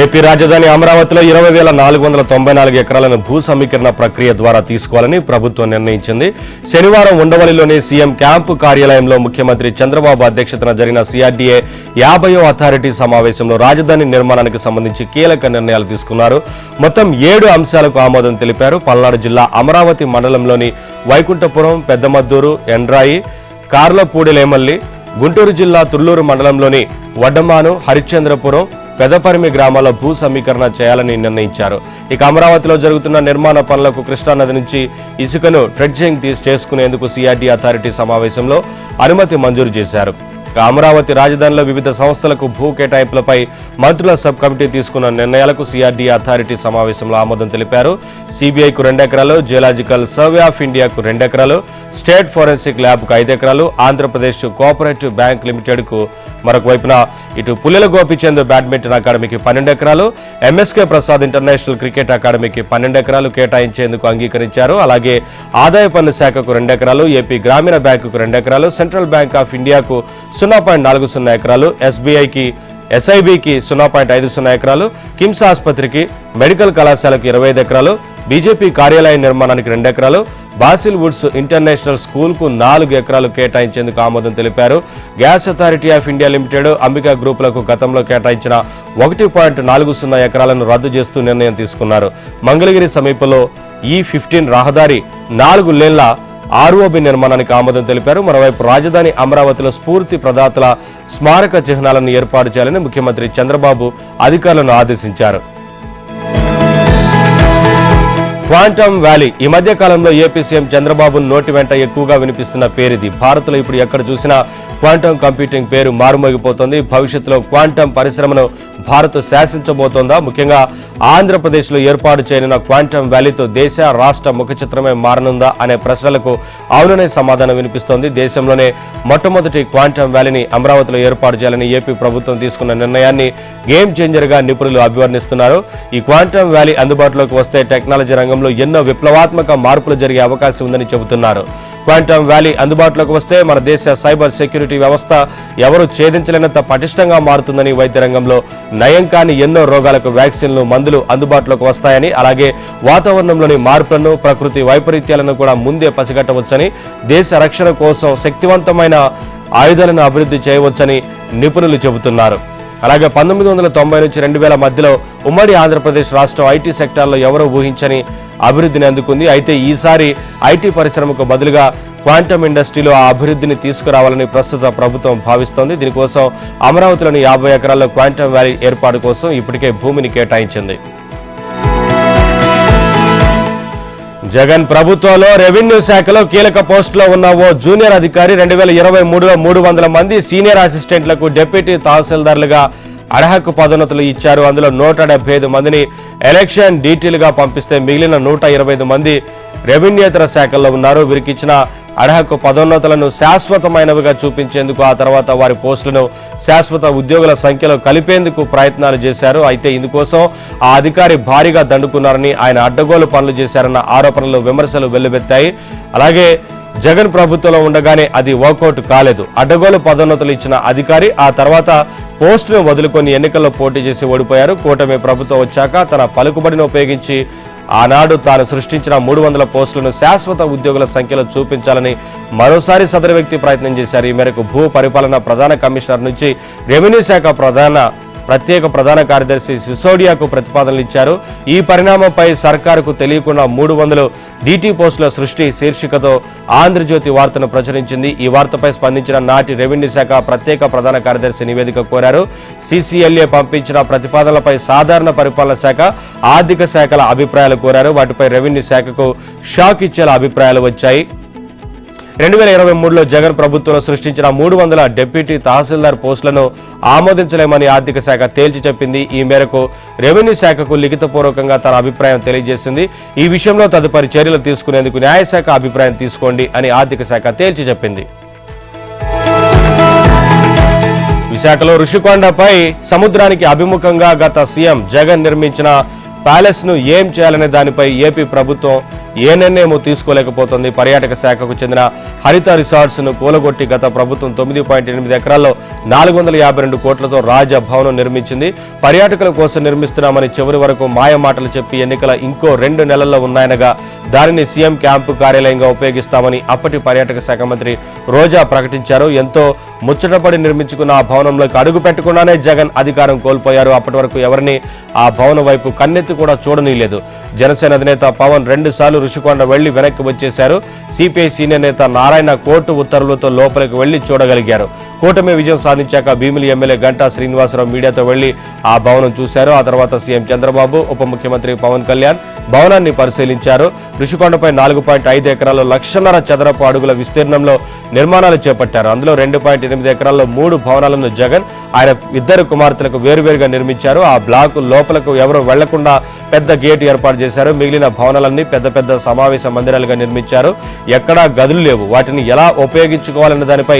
AP రాజధాని అమరావతిలో 20,494 ఎకరాలను భూ సమీకరణ ప్రక్రియ ద్వారా తీసుకోవాలని ప్రభుత్వం నిర్ణయించింది. శనివారం ఉండవల్లిలోని సీఎం క్యాంపు కార్యాలయంలో ముఖ్యమంత్రి చంద్రబాబు అధ్యక్షతన జరిగిన CRDA 50వ అథారిటీ సమావేశంలో రాజధాని నిర్మాణానికి సంబంధించి కీలక నిర్ణయాలు తీసుకున్నారు. మొత్తం 7 అంశాలకు ఆమోదం తెలిపారు. పల్నాడు జిల్లా అమరావతి మండలంలోని వైకుంఠపురం, పెద్దమద్దూరు, ఎండ్రాయి, కార్లపూడిలేమల్లి, గుంటూరు జిల్లా తుళ్లూరు మండలంలోని వడ్డమాను, హరిశ్చంద్రపురం, పెదపరిమి గ్రామాల భూ సమీకరణ చేయాలని నిర్ణయించారు. ఇక అమరావతిలో జరుగుతున్న నిర్మాణ పనులకు కృష్ణానది నుంచి ఇసుకను ట్రెడ్జింగ్ చేసుకునేందుకు CRDA అథారిటీ సమావేశంలో అనుమతి మంజూరు చేశారు. అమరావతి రాజధానిలో వివిధ సంస్థలకు భూ కేటాయింపులపై మంత్రుల సబ్ కమిటీ తీసుకున్న నిర్ణయాలకు CRDA అథారిటీ సమావేశంలో ఆమోదం తెలిపారు. CBIకు 2 ఎకరాలు, జియోలాజికల్ సర్వే ఆఫ్ ఇండియాకు 2 ఎకరాలు, స్టేట్ ఫోరెన్సిక్ ల్యాబ్కు 5 ఎకరాలు, ఆంధ్రప్రదేశ్ కోఆపరేటివ్ బ్యాంక్ లిమిటెడ్కు మరొక వైపున ఇటు పుల్లెల గోపిచంద్ బ్యాడ్మింటన్ అకాడమీకి 12 ఎకరాలు, MSK ప్రసాద్ ఇంటర్నేషనల్ క్రికెట్ అకాడమీకి 12 ఎకరాలు కేటాయించేందుకు అంగీకరించారు. అలాగే ఆదాయ పన్ను శాఖకు 2 ఎకరాలు, ఏపీ గ్రామీణ బ్యాంకుకు 2 ఎకరాలు, సెంట్రల్ బ్యాంక్ ఆఫ్ ఇండియాకు 0.40 ఎకరాలు, SIBకి 0.50 ఎకరాలు, కిమ్స్ ఆసుపత్రికి, మెడికల్ కళాశాలకు 25 ఎకరాలు, బీజేపీ కార్యాలయ నిర్మాణానికి 2 ఎకరాలు, బాసిల్ వుడ్స్ ఇంటర్నేషనల్ స్కూల్కు 4 ఎకరాలు కేటాయించేందుకు ఆమోదం తెలిపారు. Gas authority of India limited, Ambika గ్రూపులకు గతంలో కేటాయించిన 1.40 ఎకరాలను రద్దు చేస్తూ నిర్ణయం తీసుకున్నారు. మంగళగిరి సమీపంలో E15 రహదారి 4 లేన్ల ROB నిర్మాణానికి ఆమోదం తెలిపారు. మరోవైపు రాజధాని అమరావతిలో స్ఫూర్తి ప్రదాతల స్మారక చిహ్నాలను ఏర్పాటు చేయాలని ముఖ్యమంత్రి చంద్రబాబు అధికారులను ఆదేశించారు. క్వాంటమ్ వ్యాలీ ఈ మధ్య కాలంలో ఏపీ సీఎం చంద్రబాబు నోటి వెంట ఎక్కువగా వినిపిస్తున్న పేరిది. భారత్లో ఇప్పుడు ఎక్కడ చూసినా క్వాంటమ్ కంప్యూటింగ్ పేరు మారుమోగిపోతోంది. భవిష్యత్తులో క్వాంటమ్ పరిశ్రమను భారత్ శాసించబోతోందా? ముఖ్యంగా ఆంధ్రప్రదేశ్లో ఏర్పాటు చేయనున్న క్వాంటమ్ వ్యాలీతో దేశ, రాష్ట్ర ముఖ చిత్రమే మారనుందా అనే ప్రశ్నలకు అవుననే సమాధానం వినిపిస్తోంది. దేశంలోనే మొట్టమొదటి క్వాంటమ్ వ్యాలీని అమరావతిలో ఏర్పాటు చేయాలని ఏపీ ప్రభుత్వం తీసుకున్న నిర్ణయాన్ని గేమ్ చేంజర్గా నిపుణులు అభివర్ణిస్తున్నారు. ఈ క్వాంటమ్ వ్యాలీ అందుబాటులోకి వస్తే టెక్నాలజీ రంగంలో ఎన్నో విప్లవాత్మక మార్పులు జరిగే అవకాశం ఉందని చెబుతున్నారు. క్వాంటమ్ వ్యాలీ అందుబాటులోకి వస్తే మన దేశ సైబర్ సెక్యూరిటీ వ్యవస్థ ఎవరు ఛేదించలేనంత పటిష్టంగా మారుతుందని, వైద్య రంగంలో నయం కాని ఎన్నో రోగాలకు వ్యాక్సిన్లు, మందులు అందుబాటులోకి వస్తాయని, అలాగే వాతావరణంలోని మార్పులను, ప్రకృతి వైపరీత్యాలను కూడా ముందే పసిగట్టవచ్చని, దేశ రక్షణ కోసం శక్తివంతమైన ఆయుధాలను అభివృద్ధి చేయవచ్చని నిపుణులు చెబుతున్నారు. అలాగే 1990 నుంచి 2000 మధ్యలో ఉమ్మడి ఆంధ్రప్రదేశ్ రాష్ట్రం ఐటీ సెక్టార్లో ఎవరో ఊహించని అభివృద్ధిని అందుకుంది. అయితే ఈసారి ఐటీ పరిశ్రమకు బదులుగా క్వాంటమ్ ఇండస్ట్రీలో ఆ అభివృద్ధిని తీసుకురావాలని ప్రస్తుత ప్రభుత్వం భావిస్తోంది. దీనికోసం అమరావతిలోని 50 ఎకరాల్లో క్వాంటమ్ వ్యాలీ ఏర్పాటు కోసం ఇప్పటికే భూమిని కేటాయించింది. జగన్ ప్రభుత్వంలో రెవెన్యూ శాఖలో కీలక పోస్టులో ఉన్న ఓ జూనియర్ అధికారి 2023లో 300 మంది సీనియర్ అసిస్టెంట్లకు డిప్యూటీ తహసీల్దార్లుగా అర్హకు పదోన్నతులు ఇచ్చారు. అందులో 175 మందిని ఎలక్షన్ డీటెయిల్గా పంపిస్తే మిగిలిన 125 మంది రెవెన్యూయేతర శాఖల్లో ఉన్నారు. వీరికి ఇచ్చిన అర్హకు పదోన్నతులను శాశ్వతమైనవిగా చూపించేందుకు, ఆ తర్వాత వారి పోస్టులను శాశ్వత ఉద్యోగుల సంఖ్యలో కలిపేందుకు ప్రయత్నాలు చేశారు. అయితే ఇందుకోసం ఆ అధికారి భారీగా దండుకున్నారని, ఆయన అడ్డగోలు పనులు చేశారన్న ఆరోపణలు, విమర్శలు వెల్లువెత్తాయి. అలాగే జగన్ ప్రభుత్వంలో ఉండగానే అది వర్కౌట్ కాలేదు. అడ్డగోలు పదోన్నతులు ఇచ్చిన అధికారి ఆ తర్వాత పోస్టును వదులుకొని ఎన్నికల్లో పోటీ చేసి ఓడిపోయారు. కూటమి ప్రభుత్వం వచ్చాక తన పలుకుబడిని ఉపయోగించి ఆనాడు తాను సృష్టించిన 300 పోస్టులను శాశ్వత ఉద్యోగుల సంఖ్యలో చూపించాలని మరోసారి సదరు వ్యక్తి ప్రయత్నం చేశారు. ఈ మేరకు భూ పరిపాలన ప్రధాన కమిషనర్ నుంచి రెవెన్యూ శాఖ ప్రత్యేక ప్రధాన కార్యదర్శి సిసోడియాకు ప్రతిపాదనలు ఇచ్చారు. ఈ పరిణామంపై సర్కారుకు తెలియకుండా 300 DT పోస్టుల సృష్టి శీర్షికతో ఆంధ్రజ్యోతి వార్తను ప్రచురించింది. ఈ వార్తపై స్పందించిన నాటి రెవెన్యూ శాఖ ప్రత్యేక ప్రధాన కార్యదర్శి నివేదిక కోరారు. CCLA పంపించిన ప్రతిపాదనలపై సాధారణ పరిపాలన శాఖ, ఆర్థిక శాఖల అభిప్రాయాలు కోరారు. వాటిపై రెవెన్యూ శాఖకు షాక్ ఇచ్చేలా అభిప్రాయాలు వచ్చాయి. 2023లో జగన్ ప్రభుత్వంలో సృష్టించిన 300 డిప్యూటీ తహసీల్దార్ పోస్టులను ఆమోదించలేమని ఆర్థిక శాఖ తేల్చి చెప్పింది. ఈ మేరకు రెవెన్యూ శాఖకు లిఖితపూర్వకంగా తన అభిప్రాయం తెలియజేసింది. ఈ విషయంలో తదుపరి చర్యలు తీసుకునేందుకు న్యాయశాఖ అభిప్రాయం తీసుకోండి అని ఆర్థిక శాఖ తేల్చి చెప్పింది. విశాఖలో రుషికొండపై సముద్రానికి అభిముఖంగా గత సీఎం జగన్ నిర్మించిన ప్యాలెస్ ను ఏం చేయాలనే దానిపై ఏపీ ప్రభుత్వం ఏ నిర్ణయమూ తీసుకోలేకపోతుంది. పర్యాటక శాఖకు చెందిన హరిత రిసార్ట్స్ ను కూలగొట్టి గత ప్రభుత్వం 9.8 ఎకరాల్లో 452 కోట్లతో రాజభవనం నిర్మించింది. పర్యాటకుల కోసం నిర్మిస్తున్నామని చివరి వరకు మాయ మాటలు చెప్పి ఎన్నికల ఇంకో 2 నెలల్లో ఉన్నాయనగా దానిని సీఎం క్యాంపు కార్యాలయంగా ఉపయోగిస్తామని అప్పటి పర్యాటక శాఖ మంత్రి రోజా ప్రకటించారు. ఎంతో ముచ్చటపడి నిర్మించుకున్న ఆ భవనంలోకి అడుగు పెట్టకుండానే జగన్ అధికారం కోల్పోయారు. అప్పటి వరకు ఎవరిని ఆ భవనం వైపు కన్నెత్తి కూడా చూడనీయలేదు. జనసేన అధినేత పవన్ 2 సార్లు రుషికొండ వెళ్లి వెనక్కి వచ్చేశారు. సిపిఐ సీనియర్ నేత నారాయణ కోర్టు ఉత్తర్వులతో లోపలికి వెళ్లి చూడగలిగారు. కూటమి విజయం సాధించాక భీమిలి ఎమ్మెల్యే గంటా శ్రీనివాసరావు మీడియాతో వెళ్లి ఆ భవనం చూశారు. ఆ తర్వాత సీఎం చంద్రబాబు, ఉప ముఖ్యమంత్రి పవన్ కళ్యాణ్ భవనాన్ని పరిశీలించారు. రుషికొండపై 4.5 ఎకరాల్లో 1,50,000 చదరపు అడుగుల విస్తీర్ణంలో నిర్మాణాలు చేపట్టారు. అందులో 2.8 ఎకరాల్లో 3 భవనాలను జగన్, ఆయన 2 కుమార్తెలకు వేరువేరుగా నిర్మించారు. ఆ బ్లాకు లోపలకు ఎవరు వెళ్లకుండా పెద్ద గేటు ఏర్పాటు చేశారు. మిగిలిన భవనాలన్నీ పెద్ద పెద్ద సమావేశ మందిరాలుగా నిర్మించారు. ఎక్కడా గదులు లేవు. వాటిని ఎలా ఉపయోగించుకోవాలన్న దానిపై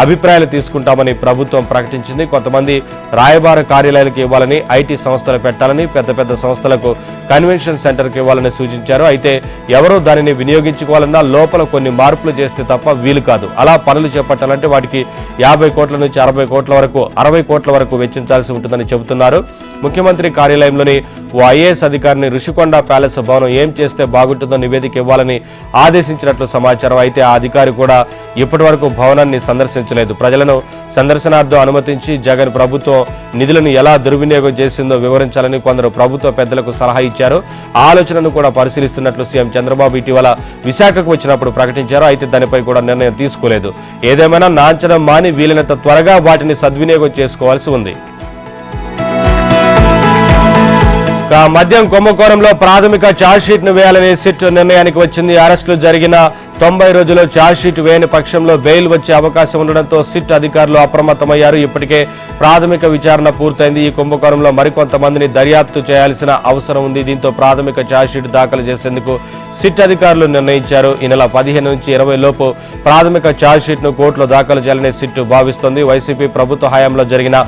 అభిప్రాయాలు తీసుకుంటామని ప్రభుత్వం ప్రకటించింది. కొంతమంది రాయబార కార్యాలయాలకు ఇవ్వాలని, ఐటీ సంస్థలు పెట్టాలని, పెద్ద పెద్ద సంస్థలకు కన్వెన్షన్ సెంటర్కి ఇవ్వాలని సూచించారు. అయితే ఎవరో దానిని వినియోగించుకోవాలన్నా లోపల కొన్ని మార్పులు చేస్తే తప్ప వీలు కాదు. అలా పనులు చేపట్టాలంటే వాటికి 50 కోట్ల నుంచి 60 కోట్ల వరకు 60 కోట్ల వరకు వెచ్చించాల్సి ఉంటుందని చెబుతున్నారు. ముఖ్యమంత్రి కార్యాలయంలోని ఓ ఐఏఎస్ అధికారిని రుషికొండ ప్యాలెస్ భవనం ఏం చేస్తే బాగుంటుందో నివేదిక ఇవ్వాలని ఆదేశించినట్లు సమాచారం. అయితే ఆ అధికారి కూడా ఇప్పటి వరకు భవనాన్ని సందర్శించలేదు. ప్రజలను సందర్శనార్థం అనుమతించి జగన్ ప్రభుత్వం నిధులను ఎలా దుర్వినియోగం చేసిందో వివరించాలని కొందరు ప్రభుత్వ పెద్దలకు సలహా ఇచ్చారు. ఆ ఆలోచనను కూడా పరిశీలిస్తున్నట్లు సీఎం చంద్రబాబు ఇటీవల విశాఖకు వచ్చినప్పుడు ప్రకటించారు. అయితే దానిపై కూడా నిర్ణయం తీసుకోలేదు. ఏదేమైనా నాంచడం మాని వీలైనంత త్వరగా వాటిని సద్వినియోగం చేసుకోవాల్సి ఉంది. మద్యం కుంభకోణంలో ప్రాథమిక ఛార్జ్షీట్ ను వేయాలని సిట్ నిర్ణయానికి వచ్చింది. అరెస్టులు జరిగిన 90 రోజుల్లో ఛార్జ్షీట్ వేయని పక్షంలో బెయిల్ వచ్చే అవకాశం ఉండడంతో సిట్ అధికారులు అప్రమత్తమయ్యారు. ఇప్పటికే ప్రాథమిక విచారణ పూర్తయింది. ఈ కుంభకోణంలో మరికొంతమందిని దర్యాప్తు చేయాల్సిన అవసరం ఉంది. దీంతో ప్రాథమిక ఛార్జ్షీట్ దాఖలు చేసేందుకు సిట్ అధికారులు నిర్ణయించారు. ఈ నెల 15 నుంచి 20 లోపు ప్రాథమిక ఛార్జ్షీట్ ను కోర్టులో దాఖలు చేయాలని సిట్ భావిస్తోంది. వైసీపీ ప్రభుత్వ హయాంలో జరిగిన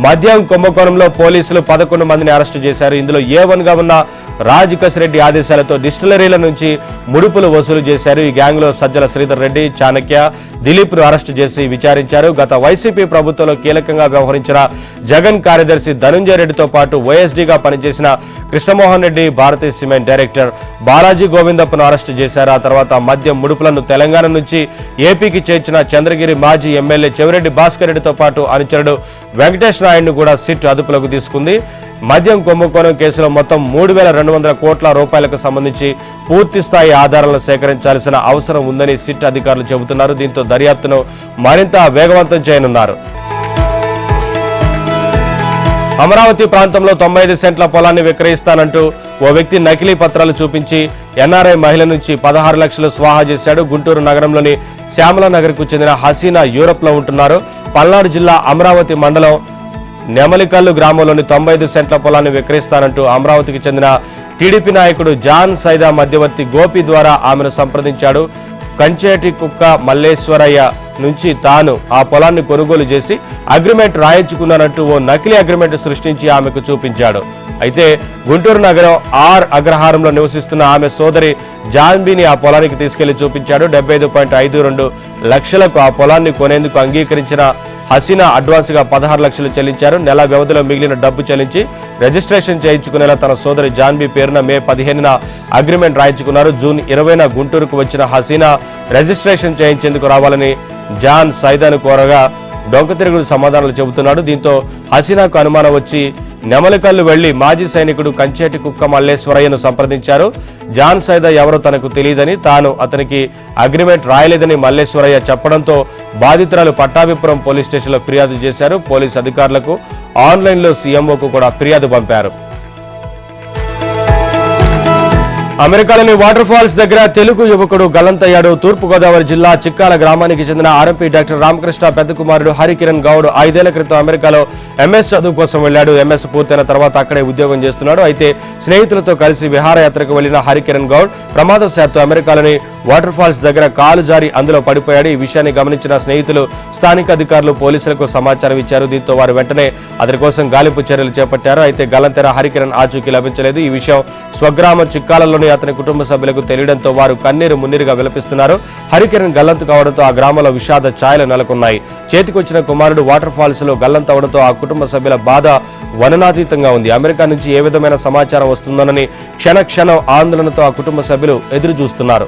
మద్యం కుంభకోణంలో పోలీసులు 11 మందిని అరెస్టు చేశారు. ఇందులో A1 గా ఉన్న రాజ్ కసిరెడ్డి ఆదేశాలతో డిస్టిలరీల నుంచి ముడుపులు వసూలు చేశారు. ఈ గ్యాంగ్ లో సజ్జల శ్రీధర్ రెడ్డి, చాణక్య, దిలీప్ ను అరెస్టు చేసి విచారించారు. గత వైసీపీ ప్రభుత్వంలో కీలకంగా వ్యవహరించిన జగన్ కార్యదర్శి ధనుంజయ రెడ్డితో పాటు ఓఎస్డీగా పనిచేసిన కృష్ణమోహన్ రెడ్డి, భారతీయ సిమెంట్ డైరెక్టర్ బాలాజీ గోవిందప్పను అరెస్టు చేశారు. ఆ తర్వాత మద్యం ముడుపులను తెలంగాణ నుంచి ఏపీకి చేర్చిన చంద్రగిరి మాజీ ఎమ్మెల్యే చెవిరెడ్డి భాస్కర్ రెడ్డితో పాటు అనుచరుడు వెంకటేష్ నాయుడును కూడా సిట్ అదుపులోకి తీసుకుంది. మద్యం కుంభకోణం కేసులో మొత్తం 3,200 కోట్ల రూపాయలకు సంబంధించి పూర్తి స్థాయి ఆధారాలను సేకరించాల్సిన అవసరం ఉందని సిట్ అధికారులు చెబుతున్నారు. దీంతో దర్యాప్తును మరింత వేగవంతం చేయనున్నారు. అమరావతి ప్రాంతంలో 95 సెంట్ల పొలాన్ని విక్రయిస్తానంటూ ఓ వ్యక్తి నకిలీ పత్రాలు చూపించి ఎన్ఆర్ఐ మహిళ నుంచి 16 లక్షలు స్వాహా చేశాడు. గుంటూరు నగరంలోని శ్యామలానగర్కు చెందిన హసీనా యూరప్ లో ఉంటున్నారు. పల్నాడు జిల్లా అమరావతి మండలం నెమలికల్లు గ్రామంలోని 95 సెంట్ల పొలాన్ని విక్రయిస్తానంటూ అమరావతికి చెందిన టీడీపీ నాయకుడు జాన్ సైదా మధ్యవర్తి గోపి ద్వారా ఆమెను సంప్రదించాడు. కంచేటి కుక్క మల్లేశ్వరయ్య నుంచి తాను ఆ పొలాన్ని కొనుగోలు చేసి అగ్రిమెంట్ రాయించుకున్నానంటూ ఓ నకిలీ అగ్రిమెంట్ సృష్టించి ఆమెకు చూపించాడు. అయితే గుంటూరు నగరం అగ్రహారంలో నివసిస్తున్న ఆమె సోదరి జాన్బీని ఆ పొలానికి తీసుకెళ్లి చూపించాడు. 75.52 లక్షలకు ఆ పొలాన్ని కొనేందుకు అంగీకరించిన హసీనా అడ్వాన్స్ గా 16 లక్షలు చెల్లించారు. నెల వ్యవధిలో మిగిలిన డబ్బు చెల్లించి రిజిస్ట్రేషన్ చేయించుకునేలా తన సోదరి జాన్బీ పేరున మే 15న అగ్రిమెంట్ రాయించుకున్నారు. జూన్ 20న గుంటూరుకు వచ్చిన హసీనా రిజిస్ట్రేషన్ చేయించేందుకు రావాలని జాన్ సైదాను కోరగా డొంకతిరుగుడు సమాధానాలు చెబుతున్నాడు. దీంతో హసీనాకు అనుమానం వచ్చి నెమలికల్లు వెళ్లి మాజీ సైనికుడు కంచేటి కుక్క మల్లేశ్వరయ్యను సంప్రదించారు. జాన్ సైదా ఎవరో తనకు తెలియదని, తాను అతనికి అగ్రిమెంట్ రాయలేదని మల్లేశ్వరయ్య చెప్పడంతో బాధితురాలు పట్టాభిపురం పోలీస్ స్టేషన్లో ఫిర్యాదు చేశారు. పోలీసు అధికారులకు ఆన్లైన్లో సీఎంఓకు కూడా ఫిర్యాదు పంపారు. అమెరికాలోని వాటర్ ఫాల్స్ దగ్గర తెలుగు యువకుడు గల్లంతయ్యాడు. తూర్పుగోదావరి జిల్లా చిక్కాల గ్రామానికి చెందిన ఆర్ఎంపీ డాక్టర్ రామకృష్ణ పెద్ద కుమారుడు హరికిరణ్ గౌడ్ 5 ఏళ్ల క్రితం అమెరికాలో ఎంఎస్ చదువు కోసం వెళ్లాడు. ఎంఎస్ పూర్తయిన తర్వాత అక్కడే ఉద్యోగం చేస్తున్నాడు. అయితే స్నేహితులతో కలిసి విహారయాత్రకు వెళ్లిన హరికిరణ్ గౌడ్ ప్రమాదశాత్తు అమెరికాలోని వాటర్ ఫాల్స్ దగ్గర కాలు జారి అందులో పడిపోయాడు. ఈ విషయాన్ని గమనించిన స్నేహితులు స్థానిక అధికారులు పోలీసులకు సమాచారం ఇచ్చారు. దీంతో వారు వెంటనే అతని కోసం గాలింపు చర్యలు చేపట్టారు. అయితే గల్లంతెర హరికిరణ్ ఆచూకీ లభించలేదు. ఈ విషయం స్వగ్రామం చిక్కాలలోని అతని కుటుంబ సభ్యులకు తెలియడంతో వారు కన్నీరు మున్నీరుగా విలపిస్తున్నారు. హరికిరణ్ గల్లంతు కావడంతో ఆ గ్రామంలో విషాద ఛాయలు నెలకొన్నాయి. చేతికొచ్చిన కుమారుడు వాటర్ ఫాల్స్ లో గల్లంతవడంతో ఆ కుటుంబ సభ్యుల బాధ వననాతీతంగా ఉంది. అమెరికా నుంచి ఏ విధమైన సమాచారం వస్తుందోనని క్షణక్షణం ఆందోళనతో ఆ కుటుంబ సభ్యులు ఎదురు చూస్తున్నారు.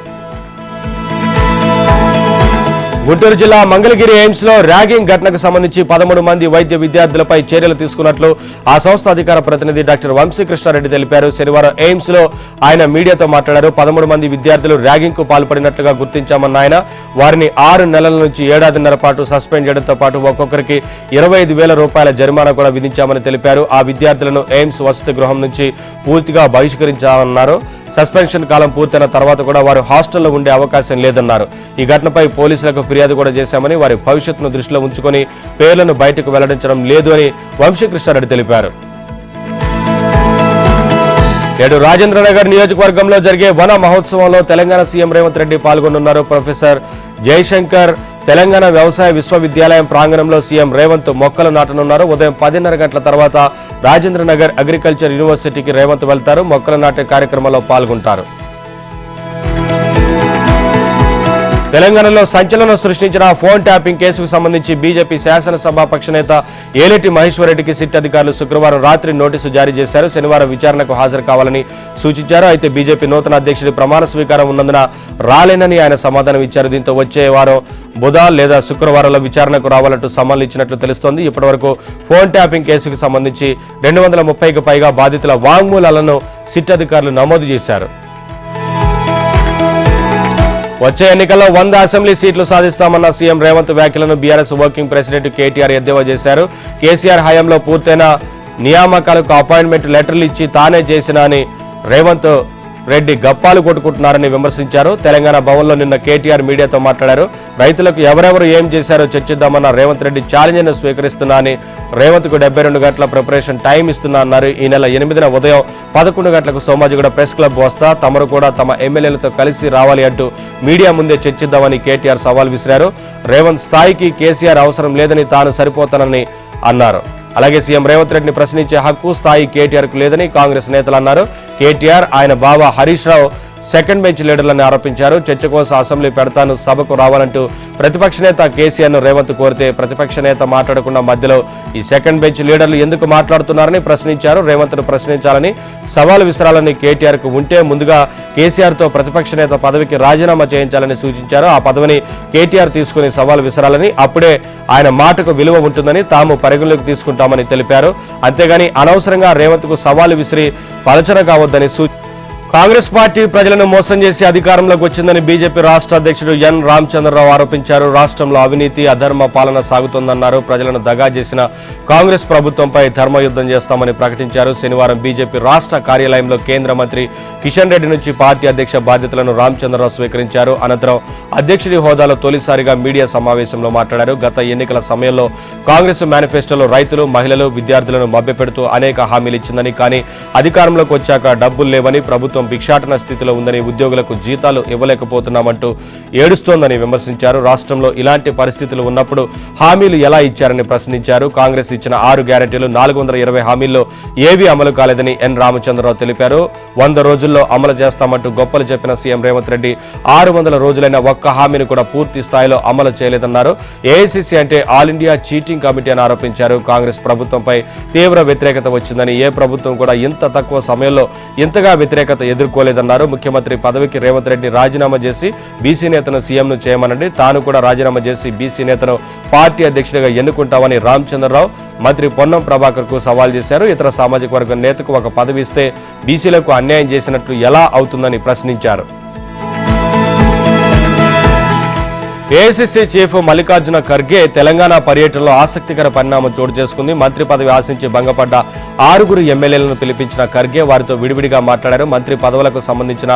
గుంటూరు జిల్లా మంగళగిరి ఎయిమ్స్ లో ర్యాగింగ్ ఘటనకు సంబంధించి 13 మంది వైద్య విద్యార్థులపై చర్యలు తీసుకున్నట్లు ఆ సంస్థ అధికార ప్రతినిధి డాక్టర్ వంశీకృష్ణారెడ్డి తెలిపారు. శనివారం ఎయిమ్స్ లో ఆయన మీడియాతో మాట్లాడారు. 13 మంది విద్యార్థులు ర్యాగింగ్ కు పాల్పడినట్లుగా గుర్తించామన్న ఆయన వారిని 6 నెలల నుంచి ఏడాదిన్నర పాటు సస్పెండ్ చేయడంతో పాటు ఒక్కొక్కరికి 25,000 రూపాయల జరిమానా కూడా విధించామని తెలిపారు. ఆ విద్యార్థులను ఎయిమ్స్ వసతి గృహం నుంచి పూర్తిగా బహిష్కరించామన్నారు. సస్పెన్షన్ కాలం పూర్తయిన తర్వాత కూడా వారు హాస్టల్లో ఉండే అవకాశం లేదన్నారు. ఈ ఘటనపై పోలీసులకు ఫిర్యాదు కూడా చేశామని వారి భవిష్యత్తును దృష్టిలో ఉంచుకొని పేర్లను బయటకు వెల్లడించడం లేదు అని వంశీకృష్ణారెడ్డి తెలిపారు. నేడు రాజేంద్రనగర్ నియోజకవర్గంలో జరిగే వన మహోత్సవంలో తెలంగాణ సీఎం రేవంత్ రెడ్డి పాల్గొనున్నారు. ప్రొఫెసర్ జయశంకర్ తెలంగాణ వ్యవసాయ విశ్వవిద్యాలయం ప్రాంగణంలో సీఎం రేవంత్ మొక్కలు నాటనున్నారు. ఉదయం 10:30 గంటల తర్వాత రాజేంద్రనగర్ అగ్రికల్చర్ యూనివర్సిటీకి రేవంత్ వెళ్తారు. మొక్కలు నాటే కార్యక్రమంలో పాల్గొంటారు. తెలంగాణలో సంచలనం సృష్టించిన ఫోన్ ట్యాపింగ్ కేసుకు సంబంధించి బీజేపీ శాసనసభాపక్ష నేత ఏలేటి మహేశ్వర్ రెడ్డికి సిట్ అధికారులు శుక్రవారం రాత్రి నోటీసు జారీ చేశారు. శనివారం విచారణకు హాజరు కావాలని సూచించారు. అయితే బీజేపీ నూతన అధ్యక్షుడి ప్రమాణ స్వీకారం ఉన్నందున రాలేనని ఆయన సమాధానం ఇచ్చారు. దీంతో వచ్చే వారం బుధ లేదా శుక్రవారంలో విచారణకు రావాలంటూ సమ్మన్లు ఇచ్చినట్లు తెలుస్తోంది. ఇప్పటివరకు ఫోన్ ట్యాపింగ్ కేసుకు సంబంధించి 230కి పైగా బాధితుల వాంగ్మూలాలను సిట్ అధికారులు నమోదు చేశారు. వచ్చే ఎన్నికల్లో 100 అసెంబ్లీ సీట్లు సాధిస్తామన్న సీఎం రేవంత్ వ్యాఖ్యలను బీఆర్ఎస్ వర్కింగ్ ప్రెసిడెంట్ కేటీఆర్ ఎద్దేవా చేశారు. కేసీఆర్ హయాంలో పూర్తయిన నియామకాలకు అపాయింట్మెంట్ లెటర్లు ఇచ్చి తానే చేసిన అని రేవంత్ రెడ్డి గప్పాలు కొట్టుకుంటున్నారని విమర్శించారు. తెలంగాణ భవన్లో నిన్న కేటీఆర్ మీడియాతో మాట్లాడారు. రైతులకు ఎవరెవరు ఏం చేశారో చర్చిద్దామన్న రేవంత్ రెడ్డి ఛాలెంజ్ను స్వీకరిస్తున్నా అని రేవంత్కు 72 గంటల ప్రిపరేషన్ టైం ఇస్తున్నా అన్నారు. ఈ నెల 8న ఉదయం 11 గంటలకు సోమాజిగూడ ప్రెస్ క్లబ్ వస్తా, తమరు కూడా తమ ఎమ్మెల్యేలతో కలిసి రావాలి అంటూ మీడియా ముందే చర్చిద్దామని కేటీఆర్ సవాల్ విసిరారు. రేవంత్ స్థాయికి కేసీఆర్ అవసరం లేదని తాను సరిపోతానని అన్నారు. అలాగే సీఎం రేవంత్ రెడ్డిని ప్రశ్నించే హక్కు స్థాయి కేటీఆర్కు లేదని కాంగ్రెస్ నేతలు అన్నారు. కేటీఆర్ ఆయన బావ హరీష్ రావు సెకండ్ బెంచ్ లీడర్లను ఆరోపించారు. చర్చ కోసం అసెంబ్లీ పెడతాను, సభకు రావాలంటూ ప్రతిపక్ష నేత కేసీఆర్ను రేవంత్ కోరితే ప్రతిపక్ష నేత మాట్లాడకుండా మధ్యలో ఈ సెకండ్ బెంచ్ లీడర్లు ఎందుకు మాట్లాడుతున్నారని ప్రశ్నించారు. రేవంత్ను ప్రశ్నించాలని సవాల్ విసరాలని కేటీఆర్కు ఉంటే ముందుగా కేసీఆర్తో ప్రతిపక్ష నేత పదవికి రాజీనామా చేయించాలని సూచించారు. ఆ పదవిని కేటీఆర్ తీసుకుని సవాల్ విసరాలని, అప్పుడే ఆయన మాటకు విలువ ఉంటుందని తాము పరిగణలోకి తీసుకుంటామని తెలిపారు. అంతేగాని అనవసరంగా రేవంత్కు సవాలు విసిరి పలచన కావద్దని కాంగ్రెస్ పార్టీ ప్రజలను మోసం చేసి అధికారంలోకి వచ్చిందని బీజేపీ రాష్ట్ర అధ్యక్షుడు ఎన్ రామచంద్రరావు ఆరోపించారు. రాష్ట్రంలో అవినీతి అధర్మ పాలన సాగుతోందన్నారు. ప్రజలను దగా చేసిన కాంగ్రెస్ ప్రభుత్వంపై ధర్మయుద్ధం చేస్తామని ప్రకటించారు. శనివారం బీజేపీ రాష్ట్ర కార్యాలయంలో కేంద్ర మంత్రి కిషన్ రెడ్డి నుంచి పార్టీ అధ్యక్ష బాధ్యతలను రామచంద్రరావు స్వీకరించారు. అనంతరం అధ్యక్షుడి హోదాలో తొలిసారిగా మీడియా సమావేశంలో మాట్లాడారు. గత ఎన్నికల సమయంలో కాంగ్రెస్ మేనిఫెస్టోలో రైతులు, మహిళలు, విద్యార్థులను మభ్యపెడుతూ అనేక హామీలు ఇచ్చిందని, కానీ అధికారంలోకి వచ్చాక డబ్బులు లేవని, ప్రభుత్వం భిక్షాటన స్థితిలో ఉందని, ఉద్యోగులకు జీతాలు ఇవ్వలేకపోతున్నామంటూ ఏడుస్తోందని విమర్శించారు. రాష్ట్రంలో ఇలాంటి పరిస్థితులు ఉన్నప్పుడు హామీలు ఎలా ఇచ్చారని ప్రశ్నించారు. కాంగ్రెస్ ఇచ్చిన 6 గ్యారెంటీలు 420 హామీల్లో ఏవీ అమలు కాలేదని ఎన్ రామచంద్రరావు తెలిపారు. 100 రోజుల్లో అమలు చేస్తామంటూ గొప్పలు చెప్పిన సీఎం రేవంత్ రెడ్డి 600 రోజులైన ఒక్క హామీని కూడా పూర్తి స్థాయిలో అమలు చేయలేదన్నారు. ఏఐసీసీ అంటే ఆల్ ఇండియా చీటింగ్ కమిటీ అని ఆరోపించారు. కాంగ్రెస్ ప్రభుత్వంపై తీవ్ర వ్యతిరేకత వచ్చిందని, ఏ ప్రభుత్వం కూడా ఇంత తక్కువ సమయంలో ఇంతగా వ్యతిరేకత ఎదుర్కోలేదన్నారు. ముఖ్యమంత్రి పదవికి రేవంత్ రెడ్డి రాజీనామా చేసి బీసీ నేతను సీఎంను చేయమనండి, తాను కూడా రాజీనామా చేసి బీసీ నేతను పార్టీ అధ్యక్షుడిగా ఎన్నుకుంటామని రామచంద్రరావు మంత్రి పొన్నం ప్రభాకర్ కు సవాల్ చేశారు. ఇతర సామాజిక వర్గం నేతకు ఒక పదవి ఇస్తే బీసీలకు అన్యాయం చేసినట్లు ఎలా అవుతుందని ప్రశ్నించారు. ఏఐసీసీ చీఫ్ మల్లికార్జున ఖర్గే తెలంగాణ పర్యటనలో ఆసక్తికర పరిణామం చోటు చేసుకుంది. మంత్రి పదవి ఆశించి భంగపడ్డ 6 ఎమ్మెల్యేలను పిలిపించిన ఖర్గే వారితో విడివిడిగా మాట్లాడారు. మంత్రి పదవులకు సంబంధించిన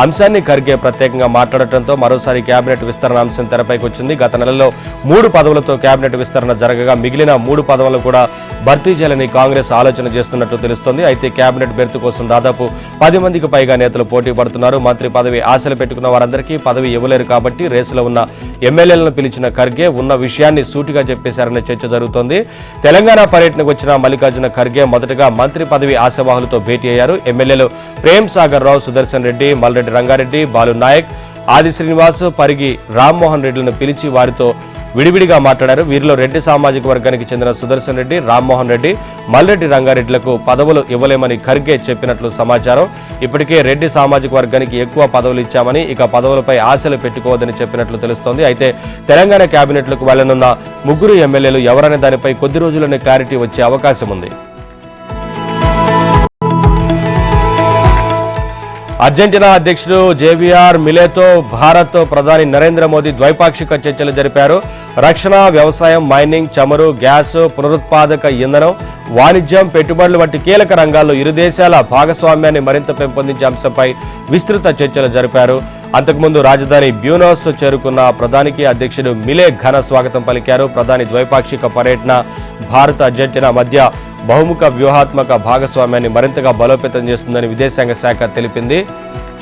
అంశాన్ని ఖర్గే ప్రత్యేకంగా మాట్లాడటంతో మరోసారి కేబినెట్ విస్తరణ అంశం తెరపైకి వచ్చింది. గత నెలలో 3 పదవులతో కేబినెట్ విస్తరణ జరగగా మిగిలిన 3 పదవులను కూడా భర్తీ చేయాలని కాంగ్రెస్ ఆలోచన చేస్తున్నట్టు తెలుస్తోంది. అయితే కేబినెట్ బెర్త్ కోసం దాదాపు 10 మందికి పైగా నేతలు పోటీ పడుతున్నారు. మంత్రి పదవి ఆశలు పెట్టుకున్న వారందరికీ పదవి ఇవ్వలేరు కాబట్టి రేసులో ఉన్న ఎమ్మెల్యేలను పిలిచిన ఖర్గే ఉన్న విషయాన్ని సూటిగా చెప్పేశారనే చర్చ జరుగుతోంది. తెలంగాణ పర్యటనకు వచ్చిన మల్లికార్జున ఖర్గే మొదటగా మంత్రి పదవి ఆశావాహులతో భేటీ అయ్యారు. ఎమ్మెల్యేలు ప్రేమ్ సాగర్ రావు, సుదర్శన్ రెడ్డి, మల్రెడ్డి రంగారెడ్డి, బాలు నాయక్, ఆది శ్రీనివాస్, పరిగి రామ్మోహన్ రెడ్డిలను పిలిచి వారితో విడివిడిగా మాట్లాడారు. వీరిలో రెడ్డి సామాజిక వర్గానికి చెందిన సుదర్శన్ రెడ్డి, రామ్మోహన్ రెడ్డి, మల్రెడ్డి రంగారెడ్డిలకు పదవులు ఇవ్వలేమని ఖర్గే చెప్పినట్లు సమాచారం. ఇప్పటికే రెడ్డి సామాజిక వర్గానికి ఎక్కువ పదవులు ఇచ్చామని ఇక పదవులపై ఆశలు పెట్టుకోవద్దని చెప్పినట్లు తెలుస్తోంది. అయితే తెలంగాణ కేబినెట్లకు వెళ్లనున్న 3 ఎమ్మెల్యేలు ఎవరనే దానిపై కొద్ది రోజుల్లోనే క్లారిటీ వచ్చే అవకాశం ఉంది. అర్జెంటీనా అధ్యక్షుడు జేవియర్ మిలేతో భారత్ ప్రధాని నరేంద్ర మోదీ ద్వైపాక్షిక చర్చలు జరిపారు. రక్షణ, వ్యవసాయం, మైనింగ్, చమురు, గ్యాస్, పునరుత్పాదక ఇంధనం, వాణిజ్యం, పెట్టుబడులు వంటి కీలక రంగాల్లో ఇరు దేశాల భాగస్వామ్యాన్ని మరింత పెంపొందించే అంశంపై విస్తృత చర్చలు జరిపారు. అంతకుముందు రాజధాని బ్యూనస్ చేరుకున్న ప్రధానికి అధ్యక్షుడు మిలే ఘన స్వాగతం పలికారు. ప్రధాని ద్వైపాక్షిక పర్యటన భారత్, అర్జెంటీనా మధ్య బహుముఖ వ్యూహాత్మక భాగస్వామ్యాన్ని మరింతగా బలోపేతం చేస్తుందని విదేశాంగ శాఖ తెలిపింది.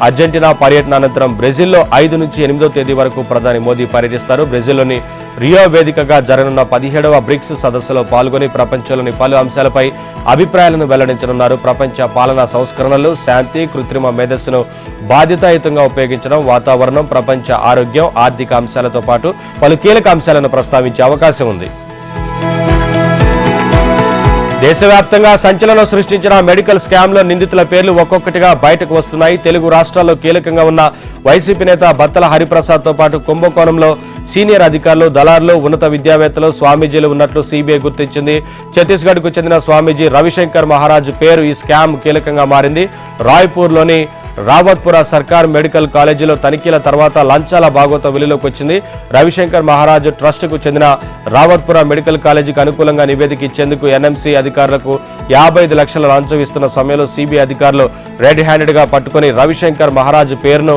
అర్జెంటీనా పర్యటన అనంతరం బ్రెజిల్లో 5 నుంచి 8వ తేదీ వరకు ప్రధాని మోదీ పర్యటిస్తారు. బ్రెజిల్లోని రియో వేదికగా జరగనున్న 17వ బ్రిక్స్ సదస్సులో పాల్గొని ప్రపంచంలోని పలు అంశాలపై అభిప్రాయాలను వెల్లడించనున్నారు. ప్రపంచ పాలనా సంస్కరణలు, శాంతి, కృత్రిమ మేధస్సును బాధ్యతాయుతంగా ఉపయోగించడం, వాతావరణం, ప్రపంచ ఆరోగ్యం, ఆర్థిక అంశాలతో పాటు పలు కీలక అంశాలను ప్రస్తావించే అవకాశం ఉంది. దేశవ్యాప్తంగా సంచలనం సృష్టించిన మెడికల్ స్కామ్లో నిందితుల పేర్లు ఒక్కొక్కటిగా బయటకు వస్తున్నాయి. తెలుగు రాష్ట్రాల్లో కీలకంగా ఉన్న వైసీపీ నేత బత్తల హరిప్రసాద్తో పాటు కుంభకోణంలో సీనియర్ అధికారులు, దళారులు, ఉన్నత విద్యావేత్తలు, స్వామీజీలు ఉన్నట్లు సీబీఐ గుర్తించింది. ఛత్తీస్గఢ్కు చెందిన స్వామీజీ రవిశంకర్ మహారాజ్ పేరు ఈ స్కామ్ కీలకంగా మారింది. రాయ్పూర్లోని రావత్పుర సర్కార్ మెడికల్ కాలేజీలో తనిఖీల తర్వాత లంచాల భాగోతం వెలుగులోకి వచ్చింది. రవిశంకర్ మహారాజ్ ట్రస్టుకు చెందిన రావత్పుర మెడికల్ కాలేజీకి అనుకూలంగా నివేదిక ఇచ్చేందుకు ఎన్ఎంసీ అధికారులకు 55 లక్షల లంచం ఇస్తున్న సమయంలో సిబిఐ అధికారులు రెడ్ హ్యాండెడ్ గా పట్టుకుని రవిశంకర్ మహారాజ్ పేరును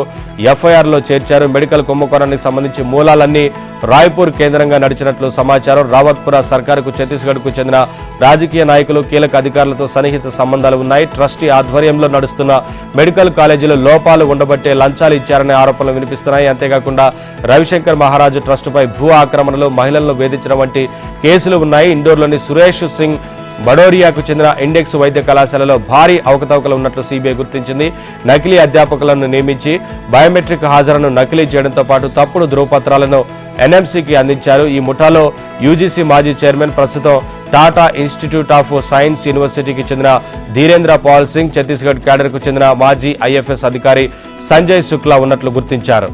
ఎఫ్ఐఆర్లో చేర్చారు. మెడికల్ కుంభకోణానికి సంబంధించి మూలాలన్నీ రాయ్పూర్ కేంద్రంగా నడిచినట్లు సమాచారం. రావత్పుర సర్కారుకు ఛత్తీస్గఢ్కు చెందిన రాజకీయ నాయకులు, కీలక అధికారులతో సన్నిహిత సంబంధాలు ఉన్నాయి. ట్రస్టీ ఆధ్వర్యంలో నడుస్తున్న మెడికల్ కాలేజీలో లోపాలు ఉండబట్టే లంచాలు ఇచ్చారనే ఆరోపణలు వినిపిస్తున్నాయి. అంతేకాకుండా రవిశంకర్ మహారాజ్ ట్రస్టుపై భూ ఆక్రమణలు, మహిళలను వేధించడం వంటి కేసులు ఉన్నాయి. ఇండోర్లోని సురేష్ సింగ్ బడోరియాకు చెందిన ఇండెక్స్ వైద్య కళాశాలలో భారీ అవకతవకలు ఉన్నట్లు సీబీఐ గుర్తించింది. నకిలీ అధ్యాపకులను నియమించి బయోమెట్రిక్ హాజరును నకిలీ చేయడంతో పాటు తప్పుడు ధృవపత్రాలను ఎన్ఎంసీకి అందించారు. ఈ ముఠాలో యూజీసీ మాజీ చైర్మన్, ప్రస్తుతం టాటా ఇన్స్టిట్యూట్ ఆఫ్ సైన్స్ యూనివర్సిటీకి చెందిన ధీరేంద్ర పాల్ సింగ్, ఛత్తీస్గఢ్ క్యాడర్కు చెందిన మాజీ ఐఎఫ్ఎస్ అధికారి సంజయ్ శుక్లా ఉన్నట్లు గుర్తించారు.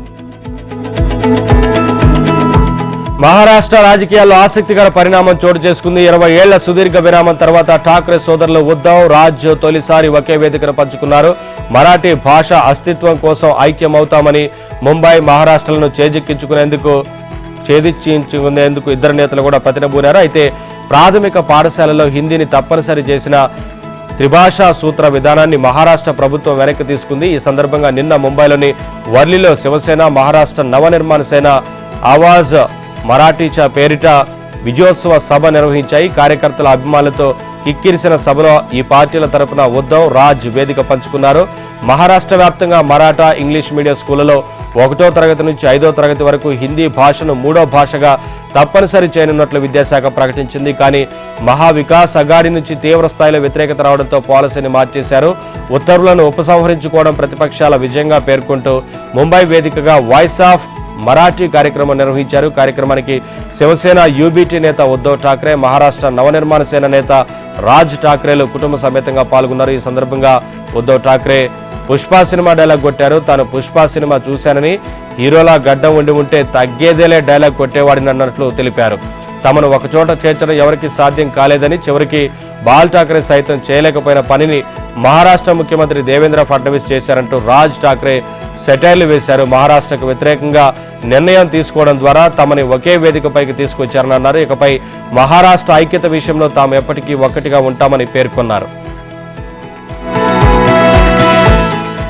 మహారాష్ట్ర రాజకీయాల్లో ఆసక్తికర పరిణామం చోటు చేసుకుంది. 20 ఏళ్ల సుదీర్ఘ విరామం తర్వాత ఠాక్రే సోదరులు ఉద్ధవ్, రాజ్ తొలిసారి ఒకే వేదికను పంచుకున్నారు. మరాఠీ భాష అస్తిత్వం కోసం ఐక్యమవుతామని ముంబై, మహారాష్ట్రలను ఛేదించుకునేందుకు ఇద్దరు నేతలు కూడా ప్రతినబూనారు. అయితే ప్రాథమిక పాఠశాలలో హిందీని తప్పనిసరి చేసిన త్రిభాషా సూత్ర విధానాన్ని మహారాష్ట్ర ప్రభుత్వం వెనక్కి తీసుకుంది. ఈ సందర్భంగా నిన్న ముంబైలోని వర్లిలో శివసేన, మహారాష్ట్ర నవనిర్మాణ సేన, ఆవాజ్ మరాఠీచా పేరిట విజయోత్సవ సభ నిర్వహించాయి. కార్యకర్తల అభిమానులతో కిక్కిరిసిన సభలో ఈ పార్టీల తరపున ఉద్ధవ్, రాజ్ వేదిక పంచుకున్నారు. మహారాష్ట్ర వ్యాప్తంగా మరాఠా, ఇంగ్లీష్ మీడియం స్కూళ్లలో 1వ తరగతి నుంచి 5వ తరగతి వరకు హిందీ భాషను 3వ భాషగా తప్పనిసరి చేయనున్నట్లు విద్యాశాఖ ప్రకటించింది. కానీ మహావికాస్ అఘాడీ నుంచి తీవ్ర స్థాయిలో వ్యతిరేకత రావడంతో పాలసీని మార్చేశారు. ఉత్తర్వులను ఉపసంహరించుకోవడం ప్రతిపక్షాల విజయంగా పేర్కొంటూ ముంబై వేదికగా వాయిస్ ఆఫ్ మరాఠీ కార్యక్రమం నిర్వహించారు. కార్యక్రమానికి శివసేన యూబీటీ నేత ఉద్ధవ్ ఠాక్రే, మహారాష్ట్ర నవనిర్మాణ సేన నేత రాజ్ ఠాక్రేలు కుటుంబ సమేతంగా పాల్గొన్నారు. ఈ సందర్భంగా ఉద్ధవ్ ఠాక్రే పుష్ప సినిమా డైలాగ్ కొట్టారు. తాను పుష్ప సినిమా చూశానని, హీరోలా గడ్డం ఉండి ఉంటే తగ్గేదేలే డైలాగ్ కొట్టేవాడిని అన్నట్లు తెలిపారు. తమను ఒకచోట చేర్చడం ఎవరికి సాధ్యం కాలేదని, చివరికి బాల్ ఠాక్రే సైతం చేయలేకపోయిన పనిని మహారాష్ట్ర ముఖ్యమంత్రి దేవేంద్ర ఫడ్నవీస్ చేశారంటూ రాజ్ ఠాక్రే సెటైర్లు వేశారు. మహారాష్ట్రకు వ్యతిరేకంగా నిర్ణయం తీసుకోవడం ద్వారా తమని ఒకే వేదికపైకి తీసుకొచ్చారని అన్నారు. ఇకపై మహారాష్ట్ర ఐక్యత విషయంలో తాము ఎప్పటికీ ఒక్కటిగా ఉంటామని పేర్కొన్నారు.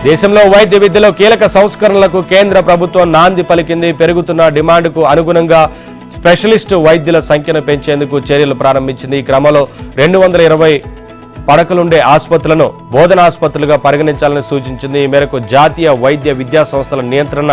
దేశంలో వైద్య విద్యలో కీలక సంస్కరణలకు కేంద్ర ప్రభుత్వం నాంది పలికింది. పెరుగుతున్న డిమాండ్కు అనుగుణంగా స్పెషలిస్టు వైద్యుల సంఖ్యను పెంచేందుకు చర్యలు ప్రారంభించింది. ఈ క్రమంలో 220 పడకలుండే ఆసుపత్రులను బోధనాసుపత్రులుగా పరిగణించాలని సూచించింది. ఈ మేరకు జాతీయ వైద్య విద్యా సంస్థల నియంత్రణ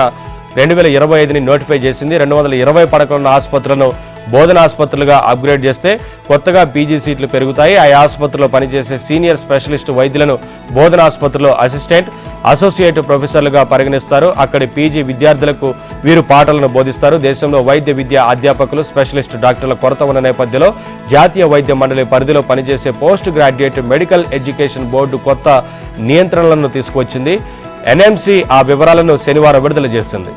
2025ని నోటిఫై చేసింది. 220 పడకలున్న ఆసుపత్రులను బోధనాసుపత్రులుగా అప్గ్రేడ్ చేస్తే కొత్తగా పీజీ సీట్లు పెరుగుతాయి. ఆ ఆసుపత్రిలో పనిచేసే సీనియర్ స్పెషలిస్ట్ వైద్యులను బోధనాసుపత్రిలో అసిస్టెంట్, అసోసియేట్ ప్రొఫెసర్లుగా పరిగణిస్తారు. అక్కడి పీజీ విద్యార్థులకు వీరు పాఠాలను బోధిస్తారు. దేశంలో వైద్య విద్య అధ్యాపకులు, స్పెషలిస్ట్ డాక్టర్ల కొరత ఉన్న నేపథ్యంలో జాతీయ వైద్య మండలి పరిధిలో పనిచేసే post graduate medical education board కొత్త నియంత్రణలను తీసుకువచ్చింది. ఎన్ఎంసీ ఆ వివరాలను శనివారం విడుదల చేసింది.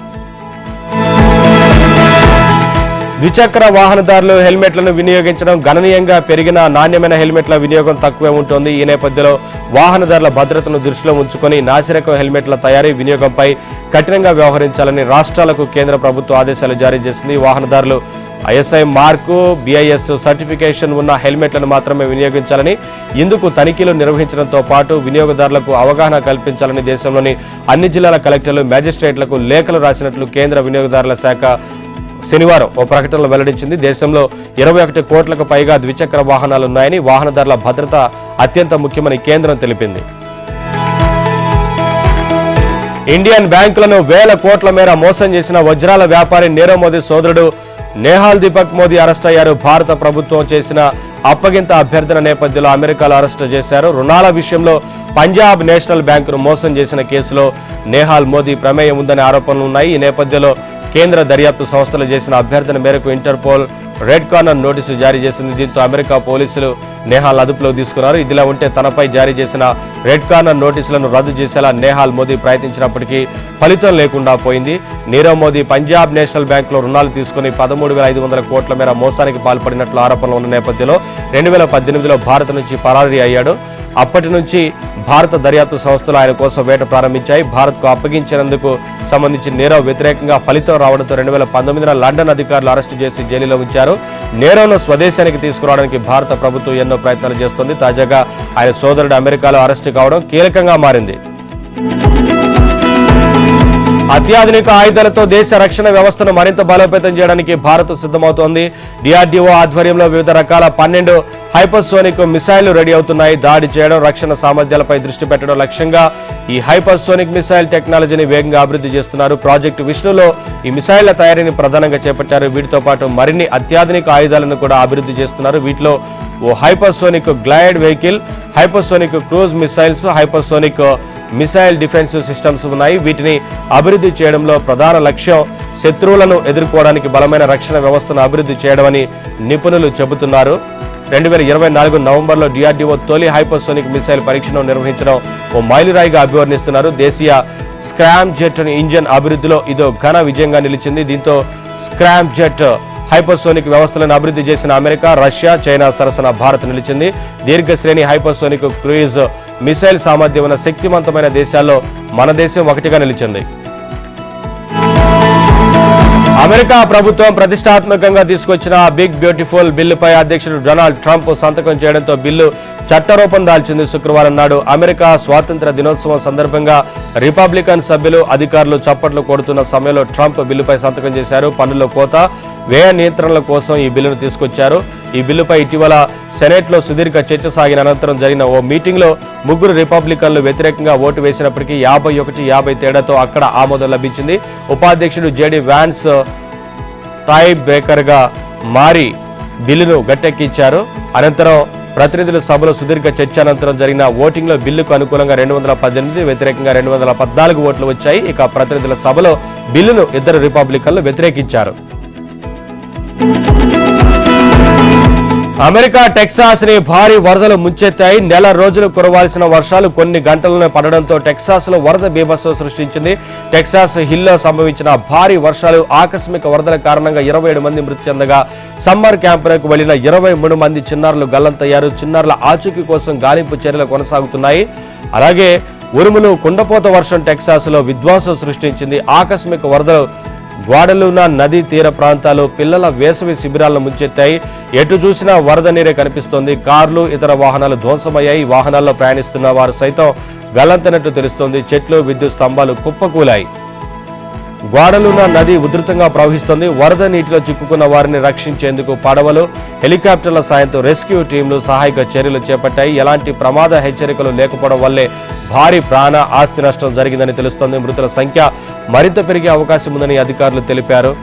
ద్విచక్ర వాహనదారులు హెల్మెట్లను వినియోగించడం గణనీయంగా పెరిగిన నాణ్యమైన హెల్మెట్ల వినియోగం తక్కువే ఉంటుంది. ఈ నేపథ్యంలో వాహనదారుల భద్రతను దృష్టిలో ఉంచుకొని నాసిరకం హెల్మెట్ల తయారీ, వినియోగంపై కఠినంగా వ్యవహరించాలని రాష్ట్రాలకు కేంద్ర ప్రభుత్వం ఆదేశాలు జారీ చేసింది. వాహనదారులు ఐఎస్ఐ మార్కు, బిఐఎస్ సర్టిఫికేషన్ ఉన్న హెల్మెట్లను మాత్రమే వినియోగించాలని, ఇందుకు తనిఖీలు నిర్వహించడంతో పాటు వినియోగదారులకు అవగాహన కల్పించాలని దేశంలోని అన్ని జిల్లాల కలెక్టర్లు, మ్యాజిస్ట్రేట్లకు లేఖలు రాసినట్లు కేంద్ర వినియోగదారుల శాఖ శనివారం ఓ ప్రకటనలో వెల్లడించింది. దేశంలో 21 కోట్లకు పైగా ద్విచక్ర వాహనాలున్నాయని, వాహనదారుల భద్రత అత్యంత ముఖ్యమని కేంద్రం తెలిపింది. ఇండియన్ బ్యాంకులను వేల కోట్ల మేర మోసం చేసిన వజ్రాల వ్యాపారి నీరవ్ మోదీ సోదరుడు నేహాల్ దీపక్ మోదీ అరెస్ట్ అయ్యారు. భారత ప్రభుత్వం చేసిన అప్పగింత అభ్యర్థన నేపథ్యంలో అమెరికాలో అరెస్టు చేశారు. రుణాల విషయంలో పంజాబ్ నేషనల్ బ్యాంకును మోసం చేసిన కేసులో నేహాల్ మోదీ ప్రమేయం ఉందనే ఆరోపణలున్నాయి. ఈ నేపథ్యంలో కేంద్ర దర్యాప్తు సంస్థలు చేసిన అభ్యర్థన మేరకు ఇంటర్పోల్ రెడ్ కార్నర్ నోటీసు జారీ చేసింది. దీంతో అమెరికా పోలీసులు నేహాల్ అదుపులోకి తీసుకున్నారు. ఇదిలా ఉంటే తనపై జారీ చేసిన రెడ్ కార్నర్ నోటీసులను రద్దు చేసేలా నేహాల్ మోదీ ప్రయత్నించినప్పటికీ ఫలితం లేకుండా పోయింది. నీరవ్ మోదీ పంజాబ్ నేషనల్ బ్యాంకులో రుణాలు తీసుకుని 13,500 కోట్ల మేర మోసానికి పాల్పడినట్లు ఆరోపణలు ఉన్న నేపథ్యంలో 2018లో భారత్ నుంచి పరారీ అయ్యాడు. అప్పటి నుంచి భారత దర్యాప్తు సంస్థలు ఆయన కోసం వేట ప్రారంభించాయి. భారత్కు అప్పగించేందుకు సంబంధించి నీరవ్ వ్యతిరేకంగా ఫలితం రావడంతో 2019 లండన్ అధికారులు అరెస్టు చేసి జైలులో ఉంచారు. నీరవ్ను స్వదేశానికి తీసుకురావడానికి భారత ప్రభుత్వం ఎన్నో ప్రయత్నాలు చేస్తోంది. తాజాగా ఆయన సోదరుడు అమెరికాలో అరెస్టు కావడం కీలకంగా మారింది. అత్యాధునిక ఆయుధాలతో దేశ రక్షణ వ్యవస్థను మరింత బలోపేతం చేయడానికి భారత్ సిద్ధమవుతోంది. డిఆర్డీఓ ఆధ్వర్యంలో వివిధ రకాల 12 హైపర్సోనిక్ మిసైళ్లు రెడీ అవుతున్నాయి. దాడి చేయడం, రక్షణ సామర్థ్యాలపై దృష్టి పెట్టడం లక్ష్యంగా ఈ హైపర్సోనిక్ మిసైల్ టెక్నాలజీని వేగంగా అభివృద్ధి చేస్తున్నారు. ప్రాజెక్టు విష్ణులో ఈ మిసైళ్ల తయారీని ప్రధానంగా చేపట్టారు. వీటితో పాటు మరిన్ని అత్యాధునిక ఆయుధాలను కూడా అభివృద్ధి చేస్తున్నారు. వీటిలో ఓ hypersonic glide vehicle, hypersonic cruise missiles, hypersonic missile defensive systems ఉన్నాయి. వీటిని అభివృద్ధి చేయడంలో ప్రధాన లక్ష్యం శత్రువులను ఎదుర్కోవడానికి బలమైన రక్షణ వ్యవస్థను అభివృద్ధి చేయడమని నిపుణులు చెబుతున్నారు. 2024 నవంబర్లో డిఆర్డీఓ తొలి హైపర్సోనిక్ మిసైల్ పరీక్షను నిర్వహించడం ఓ మైలురాయిగా అభివర్ణిస్తున్నారు. దేశీయ స్క్రామ్ జెట్ ఇంజిన్ అభివృద్ధిలో ఇదో ఘన విజయంగా నిలిచింది. దీంతో స్క్రామ్ జెట్ హైపర్సోనిక్ వ్యవస్థలను అభివృద్ధి చేసిన అమెరికా, రష్యా, చైనా సరసన భారత్ నిలిచింది. దీర్ఘశ్రేణి హైపర్సోనిక్ క్రూయిజ్ మిసైల్ సామర్థ్యం ఉన్న శక్తివంతమైన దేశాల్లో మన దేశం ఒకటిగా నిలిచింది. అమెరికా ప్రభుత్వం ప్రతిష్టాత్మకంగా తీసుకొచ్చిన బిగ్ బ్యూటిఫుల్ బిల్లుపై అధ్యక్షుడు డొనాల్డ్ ట్రంప్ సంతకం చేయడంతో బిల్లు చట్టరూపం దాల్చింది. శుక్రవారం నాడు అమెరికా స్వాతంత్ర దినోత్సవం సందర్భంగా రిపబ్లికన్ సభ్యులు, అధికారులు చప్పట్లు కొడుతున్న సమయంలో ట్రంప్ బిల్లుపై సంతకం చేశారు. పన్నుల కోత, వ్యయ నియంత్రణల కోసం ఈ బిల్లును తీసుకొచ్చారు. ఈ బిల్లుపై ఇటీవల సెనెట్లో సుదీర్ఘ చర్చ సాగిన అనంతరం జరిగిన ఓ మీటింగ్లో 3 రిపబ్లికన్లు వ్యతిరేకంగా ఓటు వేసినప్పటికీ 51-50 తేడాతో అక్కడ ఆమోదం లభించింది. ఉపాధ్యక్షుడు జేడీ వ్యాన్స్ టై బ్రేకర్గా మారి బిల్లును గట్టెక్కించారు. అనంతరం ప్రతినిధుల సభలో సుదీర్ఘ చర్చ అనంతరం జరిగిన ఓటింగ్లో బిల్లుకు అనుకూలంగా 218, వ్యతిరేకంగా 214 ఓట్లు వచ్చాయి. ఇక ప్రతినిధుల సభలో బిల్లును 2 రిపబ్లికన్లు వ్యతిరేకించారు. అమెరికా టెక్సాస్ ని భారీ వరదలు ముంచెత్తాయి. నెల రోజులు కురవాల్సిన వర్షాలు కొన్ని గంటల్లోనే పడడంతో టెక్సాస్ లో వరద బీభత్సం సృష్టించింది. టెక్సాస్ హిల్లో సంభవించిన భారీ వర్షాలు, ఆకస్మిక వరదల కారణంగా 27 మంది మృతి చెందగా సమ్మర్ క్యాంపులకు వెళ్లిన 23 మంది చిన్నారులు గల్లంతయ్యారు. చిన్నారుల ఆచూకీ కోసం గాలింపు చర్యలు కొనసాగుతున్నాయి. అలాగే ఉరుములు, కుండపోత వర్షం టెక్సాస్లో విధ్వంసం సృష్టించింది. ఆకస్మిక వరదలు గ్వాడలూనా నదీ తీర ప్రాంతాలు పిల్లల వేసవి శిబిరాలను ముంచెత్తాయి. ఎటు చూసినా వరద నీరే కనిపిస్తోంది. కార్లు, ఇతర వాహనాలు ధ్వంసమయ్యాయి. వాహనాల్లో ప్రయాణిస్తున్న వారు సైతం గల్లంతైనట్టు తెలుస్తోంది. చెట్లు, విద్యుత్ స్తంభాలు కుప్పకూలాయి. గ్వాడలూనా నది ఉధృతంగా ప్రవహిస్తోంది. వరద నీటిలో చిక్కుకున్న వారిని రక్షించేందుకు పడవలు, హెలికాప్టర్ల సాయంతో రెస్క్యూ టీంలు సహాయక చర్యలు చేపట్టాయి. ఎలాంటి ప్రమాద హెచ్చరికలు లేకపోవడం వల్లే భారీ ప్రాణ, ఆస్తి నష్టం జరిగిందని తెలుస్తోంది. మృతుల సంఖ్య మరింత పెరిగే అవకాశం ఉందని అధికారులు తెలిపారు.